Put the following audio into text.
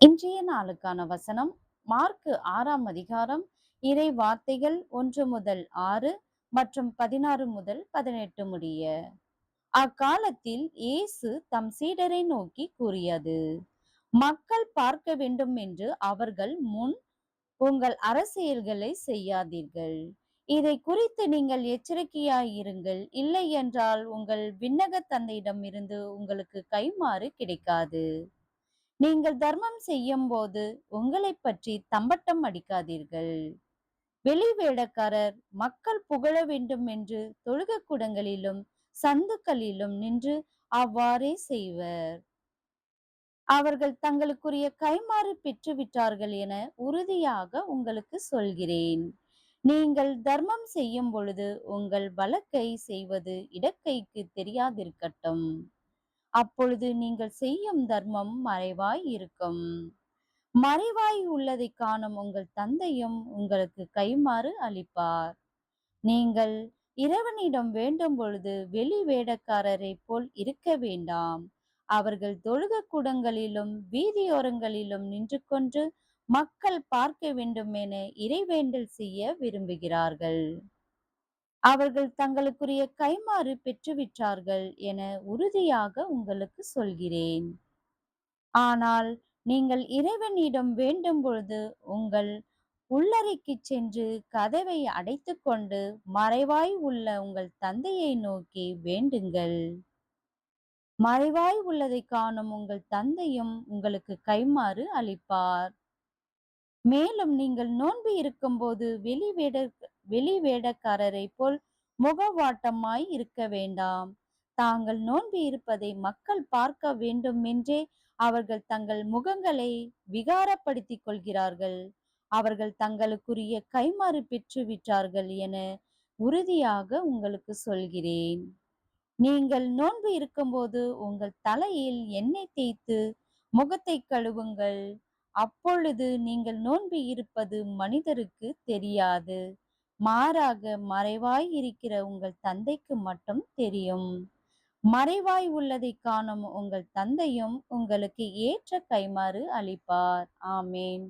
இன்றைய நாளுக்கான வசனம் மார்க்கு 6ஆம் அதிகாரம் இறை வார்த்தைகள் 1 முதல் 6 மற்றும் 16 முதல் 18 முடிய. அக்காலத்தில் இயேசு தம் சீடரை நோக்கி கூறியது: மக்கள் பார்க்க வேண்டும் என்று அவர்கள் முன் உங்கள் அரசியல்களை செய்யாதீர்கள். இதை குறித்து நீங்கள் எச்சரிக்கையாயிருங்கள், இல்லை என்றால் உங்கள் விண்ணக தந்தையிடமிருந்து உங்களுக்கு கைமாறு கிடைக்காது. நீங்கள் தர்மம் செய்யும்போது உங்களைப் பற்றி தம்பட்டம் அடிக்காதீர்கள். வெளி வேடக்காரர் மக்கள் புகழ வேண்டும் என்று தொழுகைக் கூடங்களிலும் சந்துக்களிலும் நின்று அவ்வாறே செய்வர். அவர்கள் தங்களுக்குரிய கைமாறு பெற்றுவிட்டார்கள் என உறுதியாக உங்களுக்கு சொல்கிறேன். நீங்கள் தர்மம் செய்யும் பொழுது உங்கள் வலக்கை செய்வது இடக்கைக்கு தெரியாதிருக்கட்டும். அப்பொழுது நீங்கள் செய்யும் தர்மம் மறைவாய் இருக்கும். மறைவாய் உள்ளதை காணும் உங்கள் தந்தையும் உங்களுக்கு கைமாறு அளிப்பார். நீங்கள் இறைவனிடம் வேண்டும் பொழுது வெளி வேடக்காரரைப் போல் இருக்க வேண்டாம். அவர்கள் தொழுகைக் கூடங்களிலும் வீதியோரங்களிலும் நின்று கொண்டு மக்கள் பார்க்க வேண்டும் என இறைவேண்டல் செய்ய விரும்புகிறார்கள். அவர்கள் தங்களுக்குரிய கைமாறு பெற்றுவிட்டார்கள் என உறுதியாக உங்களுக்கு சொல்கிறேன். ஆனால் நீங்கள் இறைவனிடம் வேண்டும் பொழுது உங்கள் உள்ளறைக்குச் சென்று கதவை அடைத்துக்கொண்டு மறைவாய் உள்ள உங்கள் தந்தையை நோக்கி வேண்டுங்கள். மறைவாய் உள்ளதைக் காணும் உங்கள் தந்தையும் உங்களுக்கு கைமாறு அளிப்பார். மேலும் நீங்கள் நோன்பு இருக்கும்போது வெளி வேடக்காரரைப் போல் முகவாட்டமாய் இருக்க வேண்டாம். தாங்கள் நோன்பு இருப்பதை மக்கள் பார்க்க வேண்டுமென்றே அவர்கள் தங்கள் முகங்களை விகாரப்படுத்திக் கொள்கிறார்கள். அவர்கள் தங்களுக்குரிய கைமாறு பெற்று விட்டார்கள் என உறுதியாக உங்களுக்கு சொல்கிறேன். நீங்கள் நோன்பு இருக்கும்போது உங்கள் தலையில் எண்ணெய் தேய்த்து முகத்தை கழுவுங்கள். அப்பொழுது நீங்கள் நோன்பு இருப்பது மனிதருக்கு தெரியாது. மாறாக மறைவாய் இருக்கிற உங்கள் தந்தைக்கு மட்டும் தெரியும். மறைவாய் உள்ளதைக் காணும் உங்கள் தந்தையும் உங்களுக்கு ஏற்ற கைமாறு அளிப்பார். ஆமேன்.